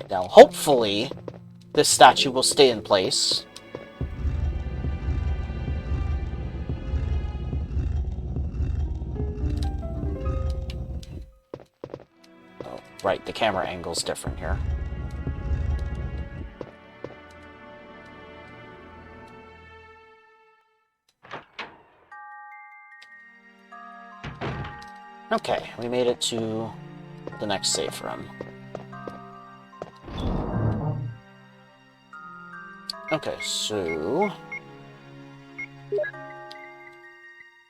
Now, hopefully, this statue will stay in place. Oh, right, the camera angle's different here. Okay, we made it to the next safe room. Okay, so...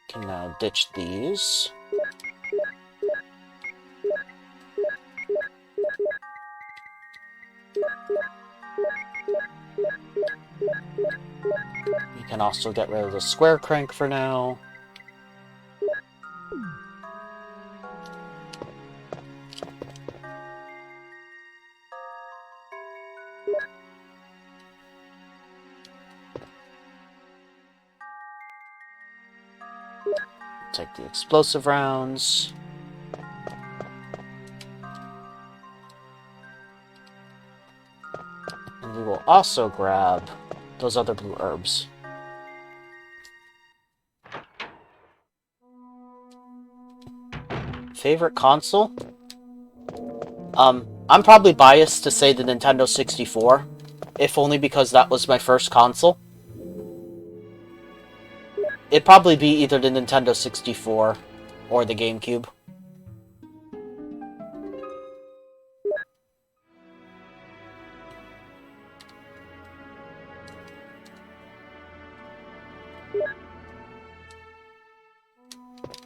can now ditch these. We can also get rid of the square crank for now. Take the explosive rounds. And we will also grab those other blue herbs. Favorite console? I'm probably biased to say the Nintendo 64, if only because that was my first console. It'd probably be either the Nintendo 64 or the GameCube.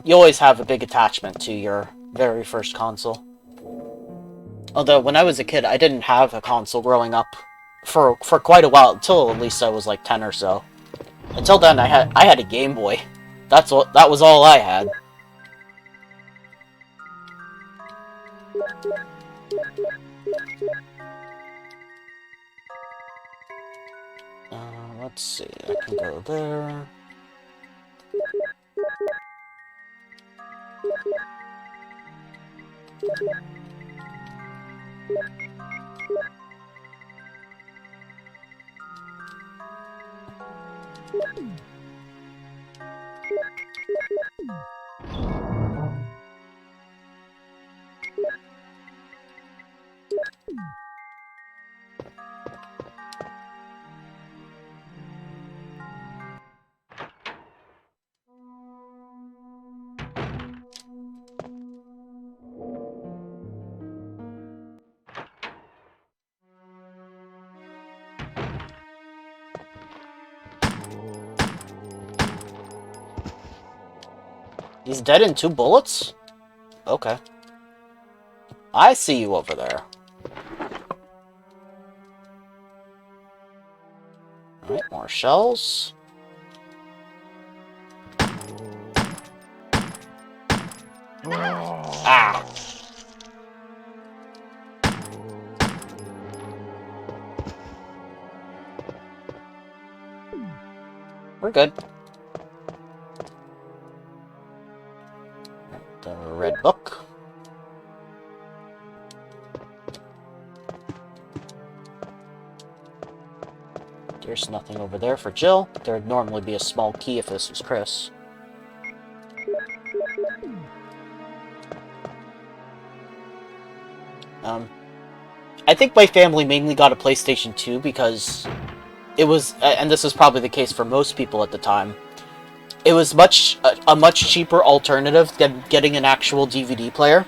You always have a big attachment to your very first console. Although, when I was a kid, I didn't have a console growing up for quite a while, until at least I was like 10 or so. Until then, I had a Game Boy. That was all I had. Let's see, I can go there. He's dead in 2 bullets? Okay. I see you over there. Alright, more shells. Ah! We're good. The red book. There's nothing over there for Jill. There'd normally be a small key if this was Chris. I think my family mainly got a PlayStation 2 because it was, and this is probably the case for most people at the time, it was a much cheaper alternative than getting an actual DVD player.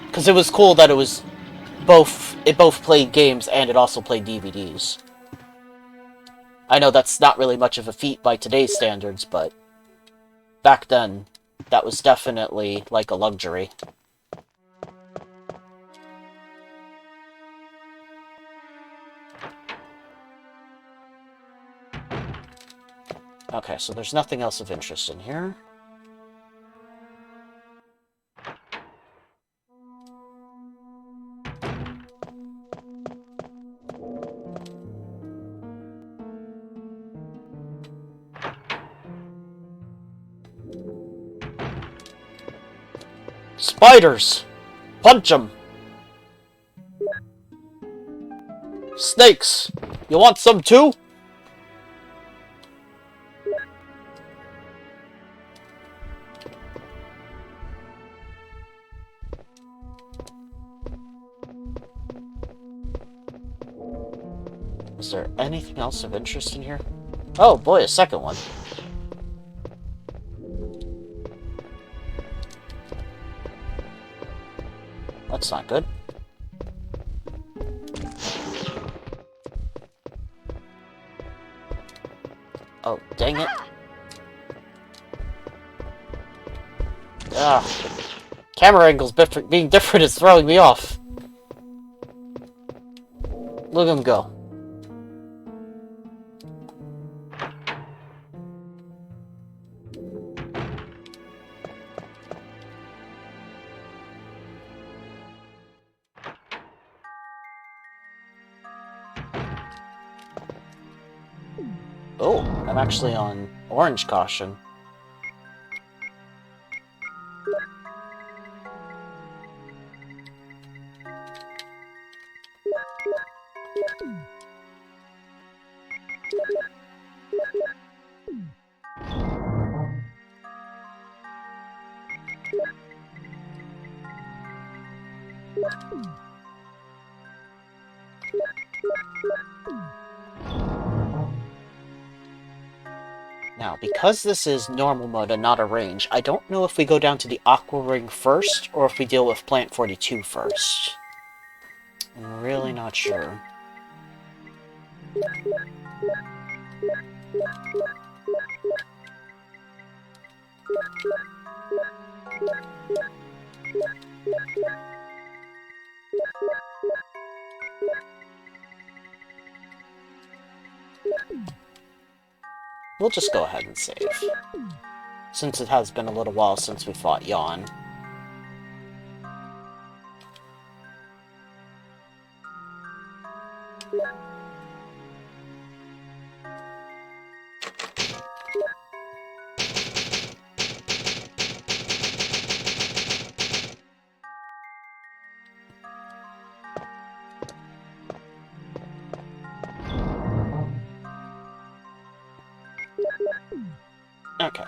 Because it was cool that it both played games and it also played DVDs. I know that's not really much of a feat by today's standards, but back then, that was definitely like a luxury. Okay, so there's nothing else of interest in here. Spiders! Punch them! snakes! You want some too? Is there anything else of interest in here? Oh boy, a second one. That's not good. Oh, dang it. Ugh. Camera angles being different is throwing me off. Look at him go. Oh, I'm actually on orange caution. Now, because this is normal mode and not a range, I don't know if we go down to the Aqua Ring first, or if we deal with Plant 42 first. I'm really not sure. We'll just go ahead and save, since it has been a little while since we fought Yawn. Okay.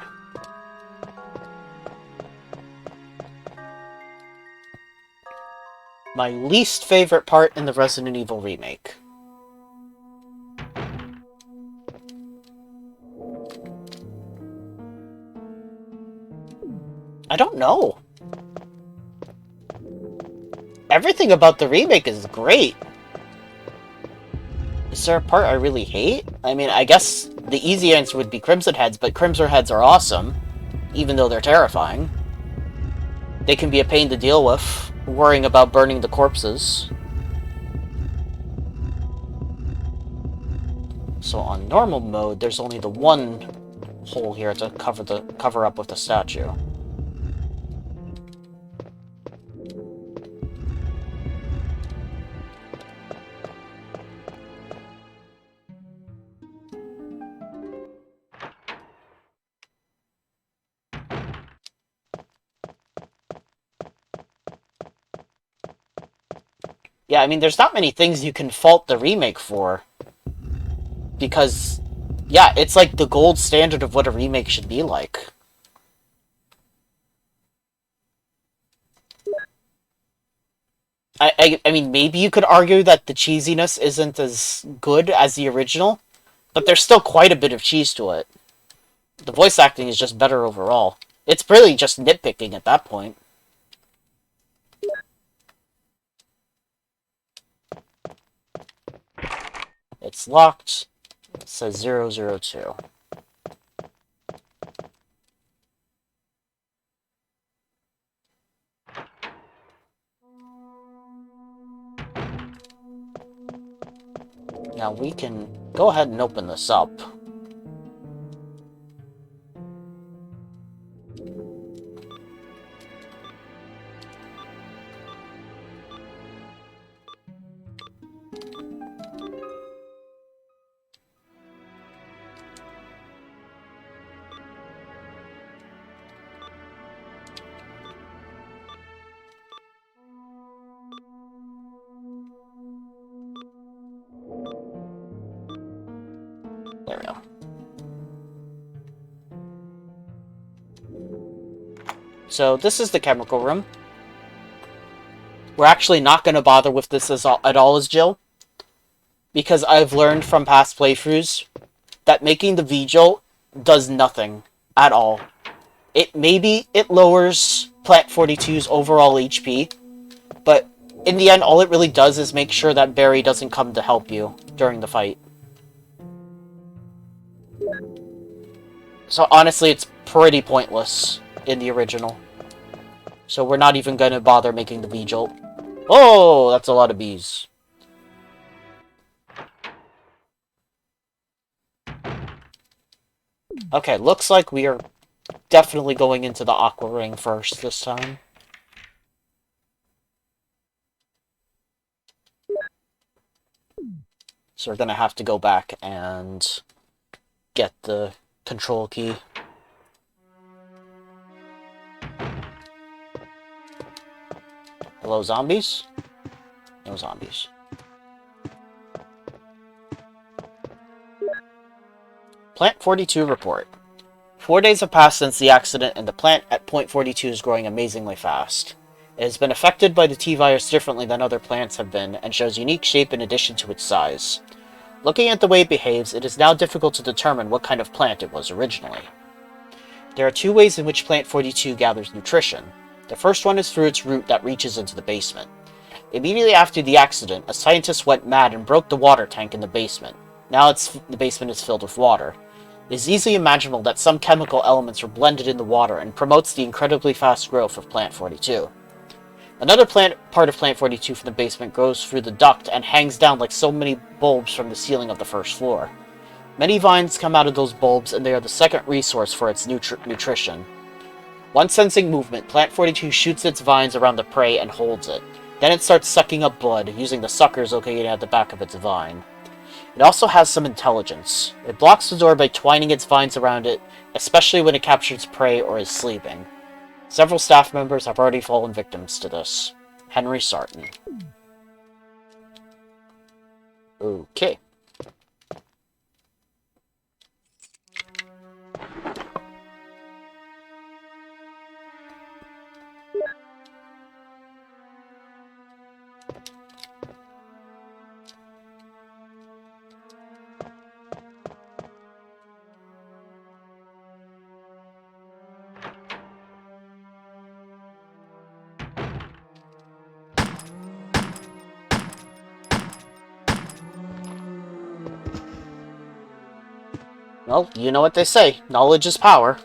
My least favorite part in the Resident Evil remake. I don't know. Everything about the remake is great. Is there a part I really hate? I mean, I guess the easy answer would be Crimson Heads, but Crimson Heads are awesome, even though they're terrifying. They can be a pain to deal with, worrying about burning the corpses. So on normal mode, there's only the one hole here to cover up with the statue. Yeah, I mean, there's not many things you can fault the remake for. Because, yeah, it's like the gold standard of what a remake should be like. I mean, maybe you could argue that the cheesiness isn't as good as the original, but there's still quite a bit of cheese to it. The voice acting is just better overall. It's really just nitpicking at that point. It's locked. It says 002. Now we can go ahead and open this up. So this is the chemical room. We're actually not going to bother with this at all as Jill, because I've learned from past playthroughs that making the V-Jolt does nothing at all. Maybe it lowers Plant 42's overall HP, but in the end, all it really does is make sure that Barry doesn't come to help you during the fight. So honestly, it's pretty pointless in the original. So we're not even going to bother making the V-Jolt. Oh, that's a lot of bees. Okay, looks like we are definitely going into the Aqua Ring first this time. So we're going to have to go back and get the control key. Hello, zombies? No zombies. Plant 42 report. 4 days have passed since the accident, and the plant at Point 42 is growing amazingly fast. It has been affected by the T-virus differently than other plants have been, and shows unique shape in addition to its size. Looking at the way it behaves, it is now difficult to determine what kind of plant it was originally. There are 2 ways in which Plant 42 gathers nutrition. The first one is through its root that reaches into the basement. Immediately after the accident, a scientist went mad and broke the water tank in the basement. Now the basement is filled with water. It is easily imaginable that some chemical elements were blended in the water and promotes the incredibly fast growth of Plant 42. Another part of Plant 42 from the basement grows through the duct and hangs down like so many bulbs from the ceiling of the first floor. Many vines come out of those bulbs, and they are the second resource for its nutrition. Once sensing movement, Plant 42 shoots its vines around the prey and holds it. Then it starts sucking up blood, using the suckers located at the back of its vine. It also has some intelligence. It blocks the door by twining its vines around it, especially when it captures prey or is sleeping. Several staff members have already fallen victims to this. Henry Sarton. Okay. Well, you know what they say. Knowledge is power.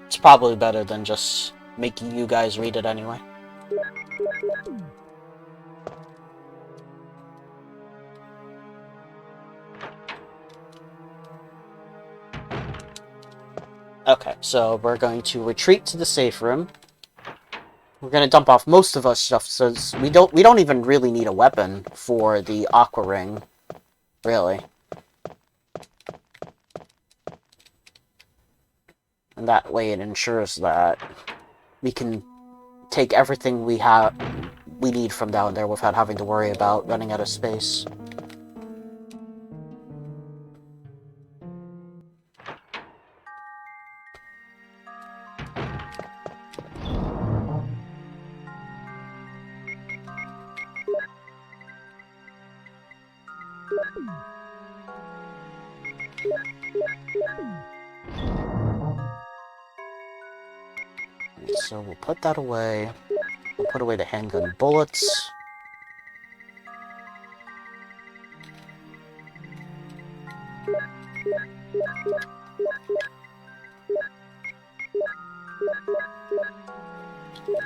It's probably better than just making you guys read it anyway. Okay, so we're going to retreat to the safe room. We're gonna dump off most of our stuff, since we don't even really need a weapon for the Aqua Ring, really. And that way it ensures that we can take everything we need from down there without having to worry about running out of space. So we'll put that away. We'll put away the handgun bullets.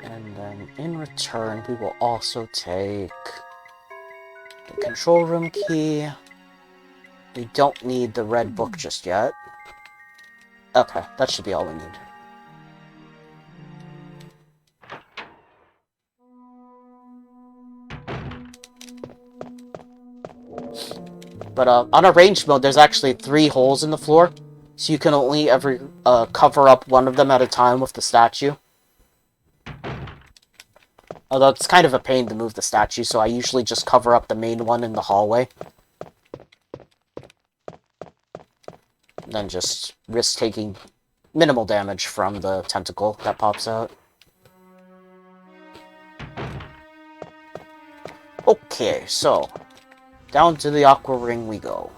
And then in return, we will also take the control room key. We don't need the red book just yet. Okay, that should be all we need. But on arranged mode, there's actually 3 holes in the floor, so you can only ever cover up one of them at a time with the statue. Although it's kind of a pain to move the statue, so I usually just cover up the main one in the hallway. Then just risk taking minimal damage from the tentacle that pops out. Okay, so down to the Aqua Ring we go.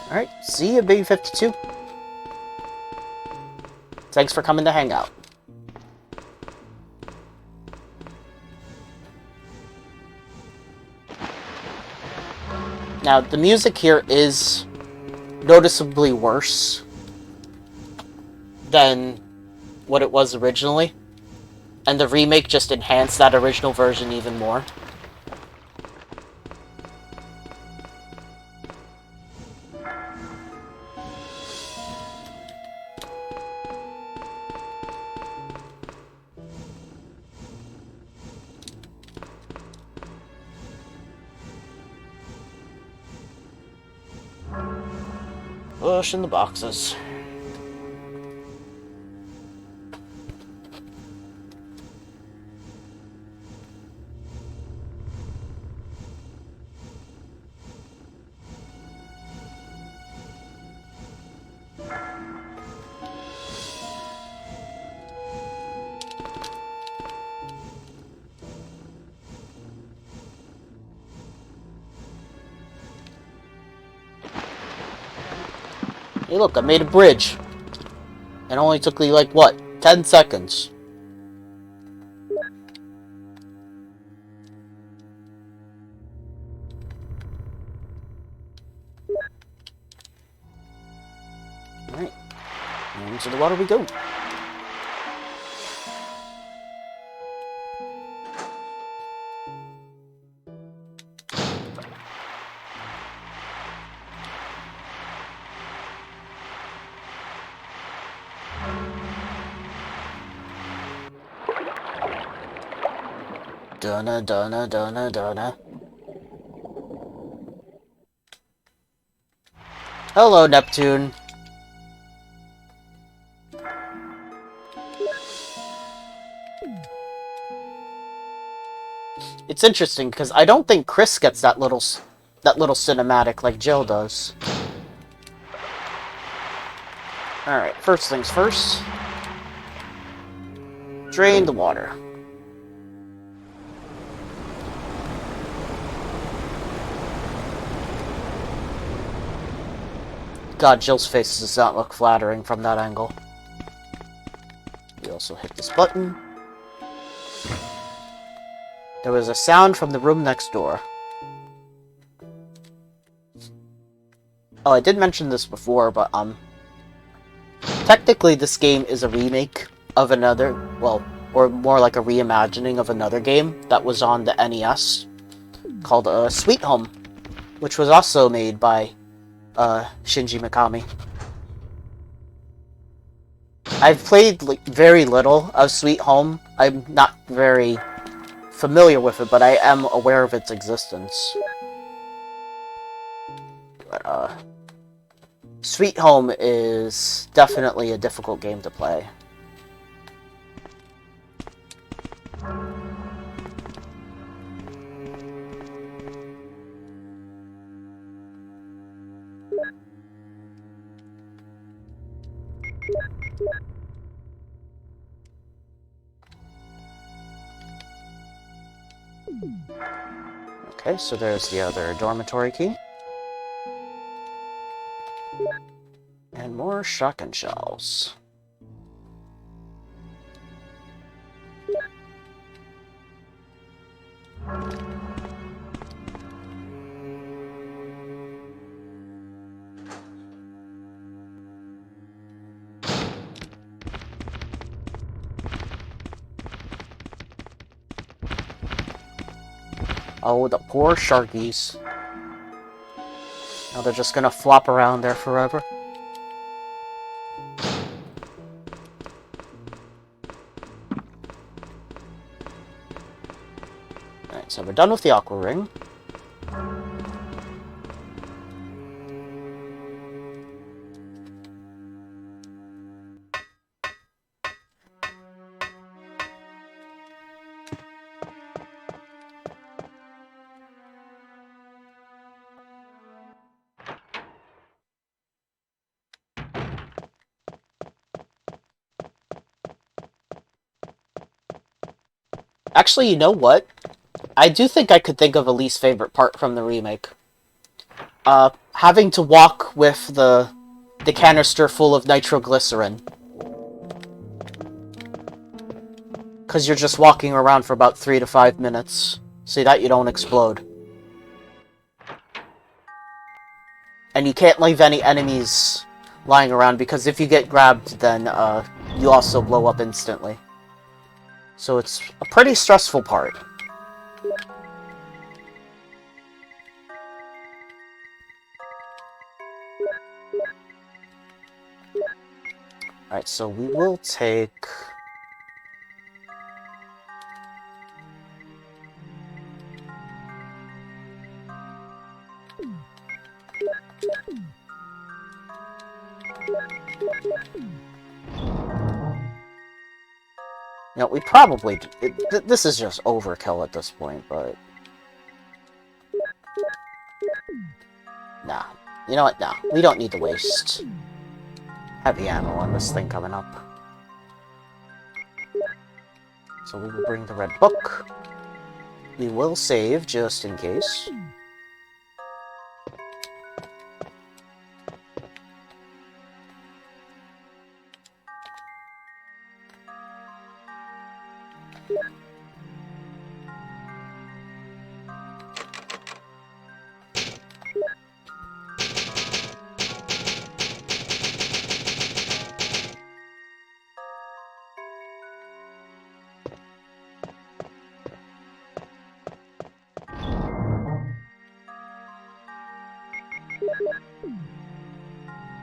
Alright, see you, Baby 52. Thanks for coming to hang out. Now, the music here is noticeably worse than what it was originally, and the remake just enhanced that original version even more. Push in the boxes. Hey look, I made a bridge. It only took me like, what, 10 seconds. Alright, into the water we go. Dunna, dunna, dunna, dunna. Hello, Neptune. It's interesting because I don't think Chris gets that little cinematic like Jill does. All right, first things first. Drain the water. God, Jill's face does not look flattering from that angle. We also hit this button. There was a sound from the room next door. Oh, I did mention this before, but, technically this game is a remake of another, well, or more like a reimagining of another game that was on the NES called, Sweet Home, which was also made by Shinji Mikami. I've played like very little of Sweet Home. I'm not very familiar with it, but I am aware of its existence. But, Sweet Home is definitely a difficult game to play. Okay, so there's the other dormitory key. And more shotgun shells. Oh, the poor sharkies. Now they're just gonna flop around there forever. Alright, so we're done with the Aqua Ring. Actually, you know what? I do think I could think of a least favorite part from the remake. Having to walk with the canister full of nitroglycerin. Because you're just walking around for about 3 to 5 minutes. See that you don't explode. And you can't leave any enemies lying around, because if you get grabbed, then you also blow up instantly. So it's a pretty stressful part. Alright, so we will take... You know, we probably... this is just overkill at this point, but... Nah. You know what? Nah. We don't need to waste heavy ammo on this thing coming up. So we will bring the red book. We will save, just in case.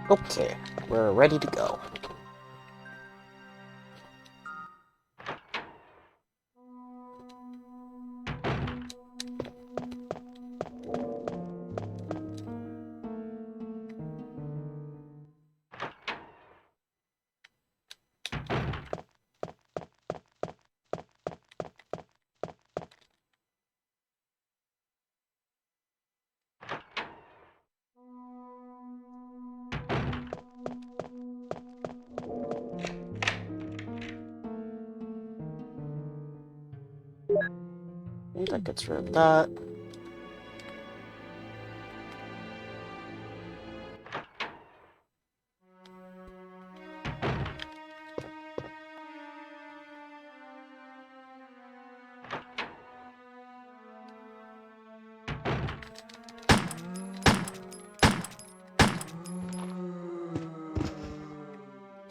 Okay, we're ready to go. I think that gets rid of that.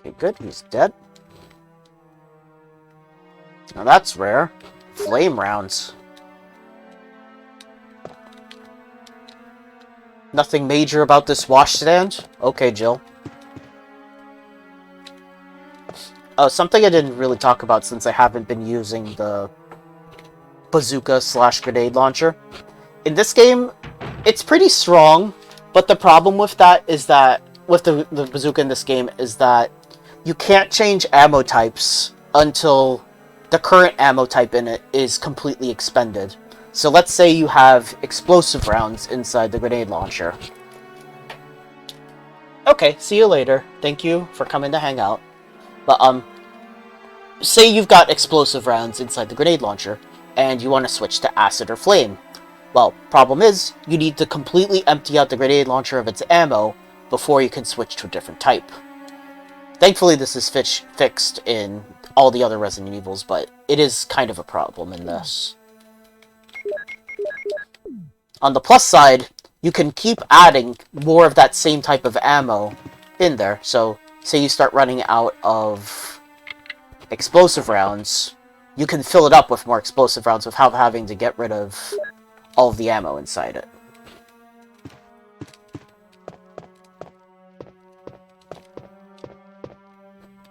Okay, good. He's dead. Now that's rare. Flame rounds. Nothing major about this washstand? Okay, Jill. Oh, something I didn't really talk about since I haven't been using the bazooka/grenade launcher. In this game, it's pretty strong, but the problem with that is that, with the bazooka in this game, is that you can't change ammo types until the current ammo type in it is completely expended. So let's say you have explosive rounds inside the grenade launcher. Okay, see you later. Thank you for coming to hang out. But, say you've got explosive rounds inside the grenade launcher, and you want to switch to acid or flame. Well, problem is, you need to completely empty out the grenade launcher of its ammo before you can switch to a different type. Thankfully, this is fixed in all the other Resident Evils, but it is kind of a problem in this. On the plus side, you can keep adding more of that same type of ammo in there. So, say you start running out of explosive rounds, you can fill it up with more explosive rounds without having to get rid of all of the ammo inside it.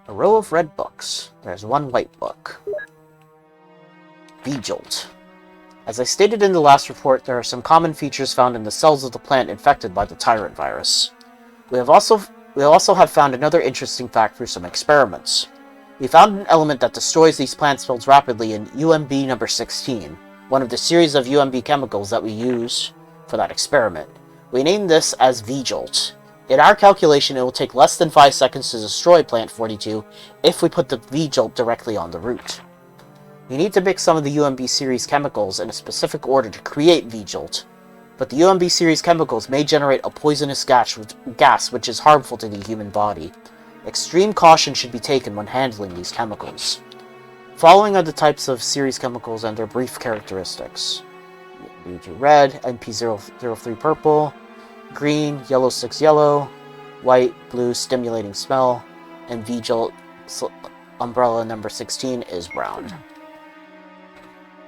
A row of red books. There's one white book. V-Jolt. As I stated in the last report, there are some common features found in the cells of the plant infected by the Tyrant virus. We also have found another interesting fact through some experiments. We found an element that destroys these plant cells rapidly in UMB number 16, one of the series of UMB chemicals that we use for that experiment. We named this as V-Jolt. In our calculation, it will take less than 5 seconds to destroy Plant 42 if we put the V-Jolt directly on the root. You need to mix some of the UMB series chemicals in a specific order to create V-Jolt. But the UMB series chemicals may generate a poisonous gas which is harmful to the human body. Extreme caution should be taken when handling these chemicals. Following are the types of series chemicals and their brief characteristics. red, NP003 purple, green, yellow 6 yellow, white, blue, stimulating smell, and V-Jolt umbrella number 16 is brown.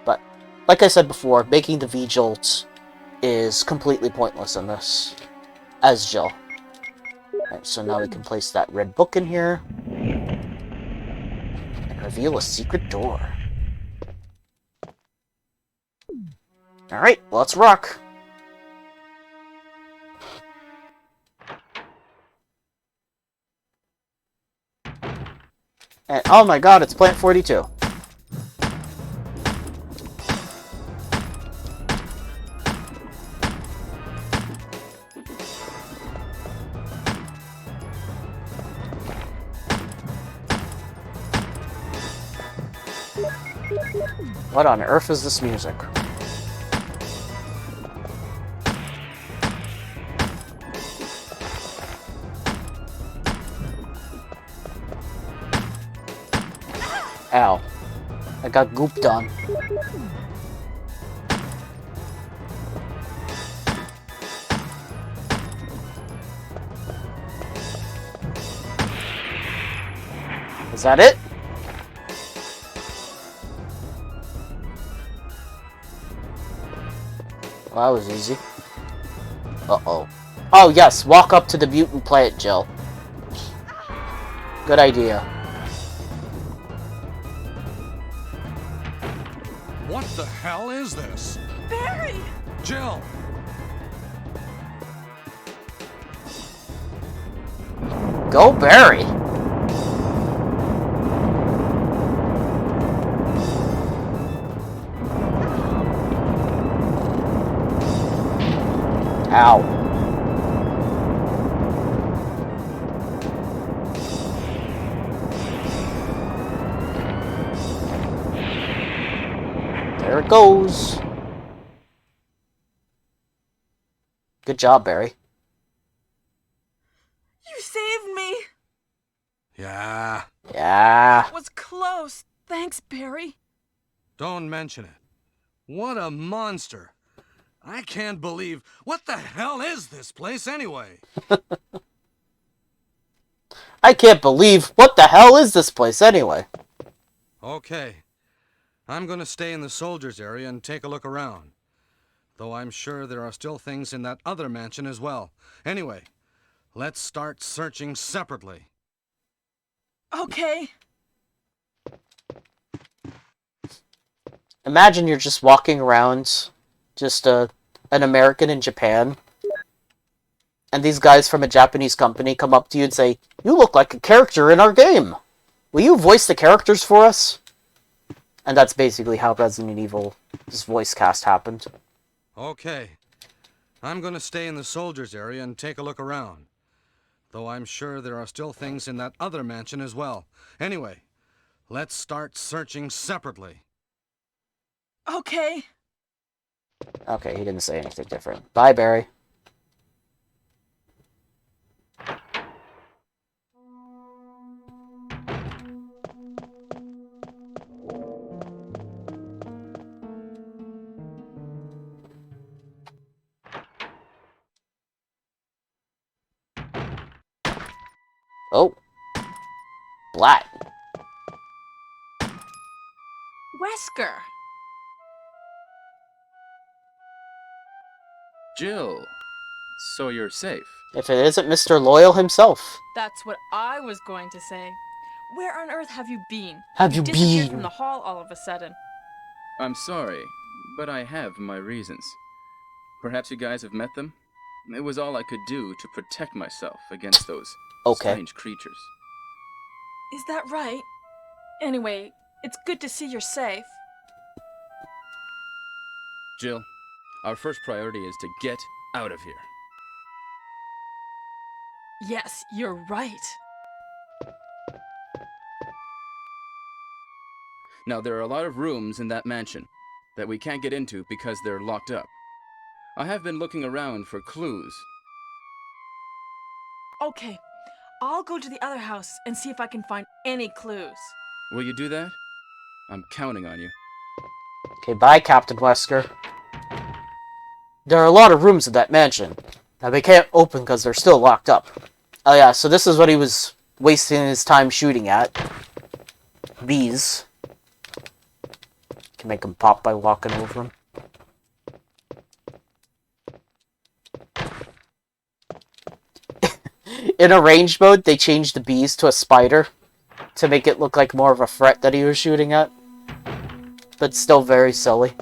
But, like I said before, making the V-Jolt is completely pointless in this, as Jill. Alright, so now we can place that red book in here, and reveal a secret door. Alright, let's rock! And, oh my god, it's Plant 42. What on earth is this music? Ow. I got gooped on. Is that it? Well, that was easy. Uh-oh. Oh, yes, walk up to the mutant plant, Jill. Good idea. What the hell is this? Barry! Jill! Go Barry! Ow. There it goes. Good job, Barry. You saved me! Yeah. Yeah. That was close. Thanks, Barry. Don't mention it. What a monster. I can't believe... What the hell is this place anyway? I can't believe... What the hell is this place anyway? Okay. I'm gonna stay in the soldiers' area and take a look around. Though I'm sure there are still things in that other mansion as well. Anyway, let's start searching separately. Okay. Imagine you're just walking around, just an American in Japan, and these guys from a Japanese company come up to you and say, "You look like a character in our game. Will you voice the characters for us?" And that's basically how Resident Evil's voice cast happened. Okay. I'm gonna stay in the soldiers' area and take a look around. Though I'm sure there are still things in that other mansion as well. Anyway, let's start searching separately. Okay. Okay, he didn't say anything different. Bye, Barry. Oh. Black. Wesker. Jill, so you're safe. If it isn't Mr. Loyal himself. That's what I was going to say. Where on earth have you been? Have you disappeared been? from the hall all of a sudden. I'm sorry, but I have my reasons. Perhaps you guys have met them? It was all I could do to protect myself against those strange creatures. Is that right? Anyway, it's good to see you're safe. Jill, our first priority is to get out of here. Yes, you're right. Now, there are a lot of rooms in that mansion that we can't get into because they're locked up. I have been looking around for clues. Okay, I'll go to the other house and see if I can find any clues. Will you do that? I'm counting on you. Okay, bye, Captain Wesker. There are a lot of rooms in that mansion. Now, they can't open because they're still locked up. Oh yeah, so this is what he was wasting his time shooting at. Bees. Can make them pop by walking over them. In arranged mode, they changed the bees to a spider to make it look like more of a threat that he was shooting at. But still very silly.